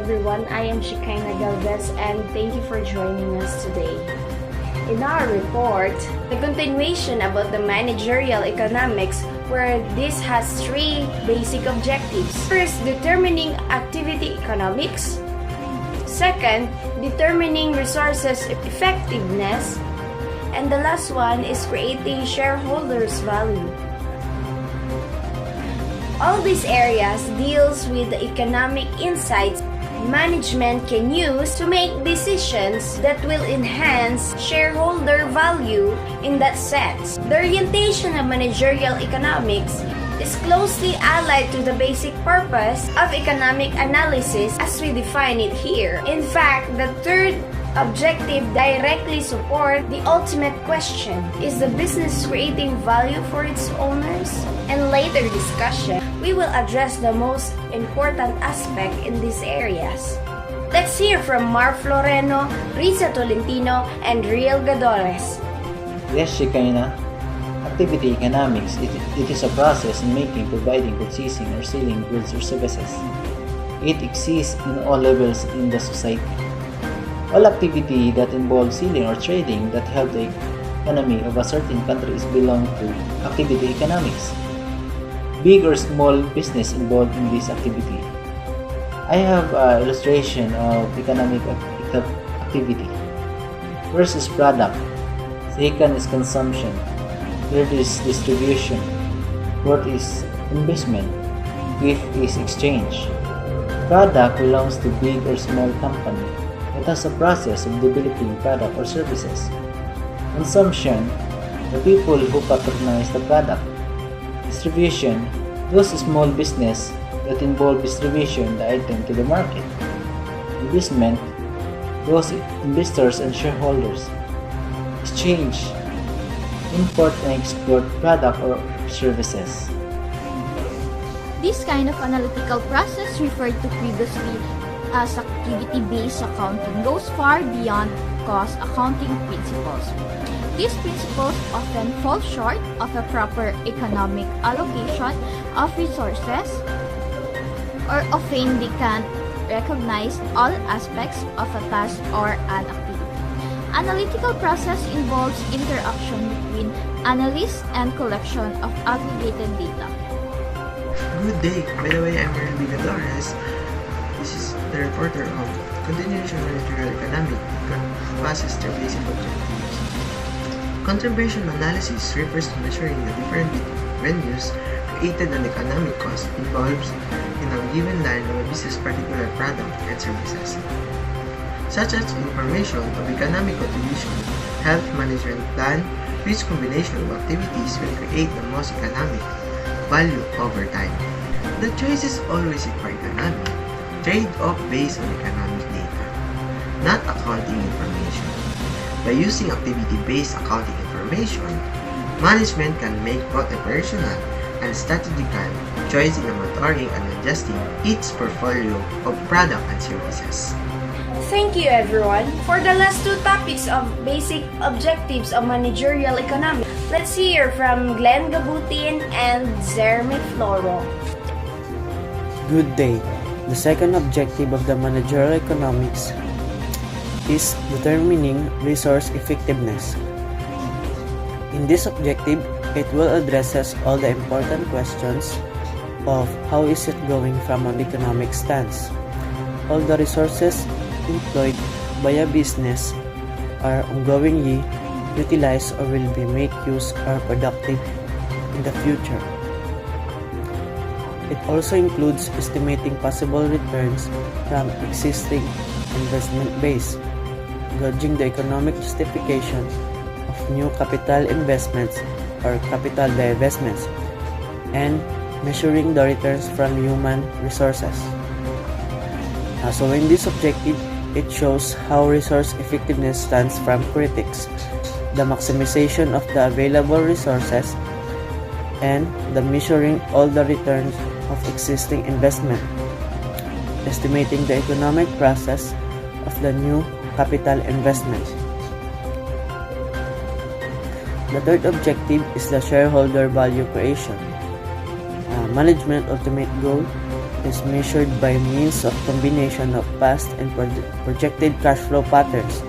everyone, I am Shekinah Galvez and thank you for joining us today. In our report, the continuation about the managerial economics where this has three basic objectives. First, determining activity economics. Second, determining resources effectiveness. And the last one is creating shareholders' value. All these areas deals with the economic insights management can use to make decisions that will enhance shareholder value in that sense. The orientation of managerial economics is closely allied to the basic purpose of economic analysis as we define it here. In fact, the third objective directly support the ultimate question, is the business creating value for its owners? In later discussion, we will address the most important aspect in these areas. Let's hear from Floreno, Rizza Tolentino, and Rheil Gadorez. Yes, Shekinah. Activity economics, it is a process in making, providing, purchasing, or selling goods or services. It exists in all levels in the society. All activity that involves selling or trading that help the economy of a certain country is belong to activity economics. Big or small business involved in this activity. I have an illustration of economic activity. First is product. Second is consumption. Third is distribution. Fourth is investment. Fifth is exchange. Product belongs to big or small company that has a process of developing product or services. Consumption, the people who patronize the product. Distribution, those small business that involve distribution the item to the market. Investment, those investors and shareholders. Exchange, import and export product or services. This kind of analytical process referred to previously as activity-based accounting goes far beyond cost accounting principles. These principles often fall short of a proper economic allocation of resources, or often they can't recognize all aspects of a task or an activity. Analytical process involves interaction between analysts and collection of aggregated data. Good day. By the way, I'm Rheil Gadorez. This is the reporter of Continuation Managerial Economic passes their basic objectives. Contribution analysis refers to measuring the different venues created and economic cost involved in a given line of a business particular product and services, such as information of economic contribution, health management plan, which combination of activities will create the most economic value over time. The choice is always for economic trade-off based on economic data, not accounting information. By using activity-based accounting information, management can make both operational and strategical choice in monitoring and adjusting its portfolio of product and services. Thank you everyone. For the last two topics of basic objectives of managerial economics, let's hear from Gabutin and Zermy Floro. Good day. The second objective of the managerial economics is determining resource effectiveness. In this objective, it will addresses all the important questions of how is it going from an economic stance. All the resources employed by a business are ongoingly utilized or will be made use or productive in the future. It also includes estimating possible returns from existing investment base, gauging the economic justification of new capital investments or capital divestments, and measuring the returns from human resources. So in this objective, it shows how resource effectiveness stands from critics, the maximization of the available resources, and the measuring all the returns of existing investment, estimating the economic process of the new capital investment. The third objective is the shareholder value creation. Management ultimate goal is measured by means of combination of past and projected cash flow patterns.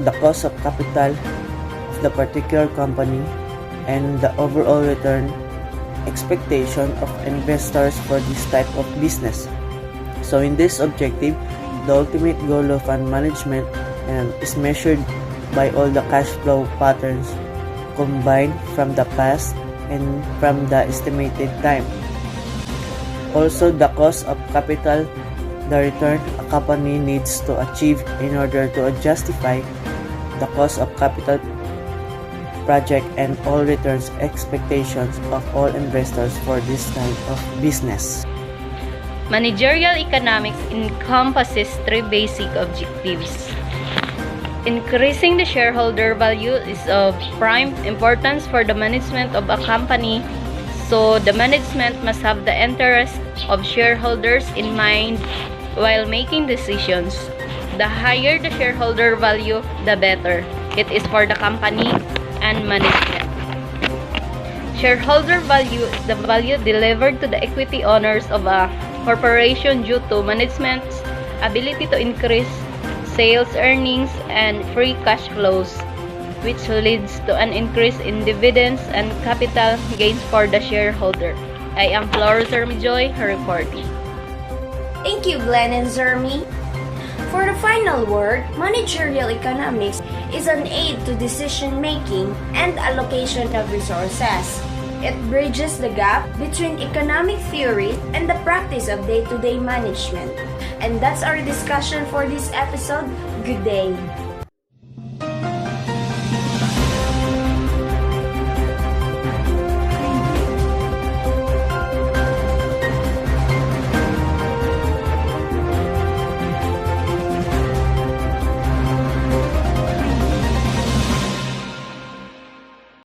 The cost of capital of the particular company and the overall return expectation of investors for this type of business. So in this objective, the ultimate goal of fund management is measured by all the cash flow patterns combined from the past and from the estimated time. Also, the cost of capital, the return a company needs to achieve in order to justify the cost of capital project and all returns expectations of all investors for this kind of business. Managerial economics encompasses three basic objectives. Increasing the shareholder value is of prime importance for the management of a company, so the management must have the interest of shareholders in mind while making decisions. The higher the shareholder value, the better it is for the company and management. Shareholder value is the value delivered to the equity owners of a corporation due to management's ability to increase sales, earnings, and free cash flows, which leads to an increase in dividends and capital gains for the shareholder. I am Zermy Joy reporting. Thank you, Glenn and Zermy. For the final word, managerial economics is an aid to decision-making and allocation of resources. It bridges the gap between economic theory and the practice of day-to-day management. And that's our discussion for this episode. Good day.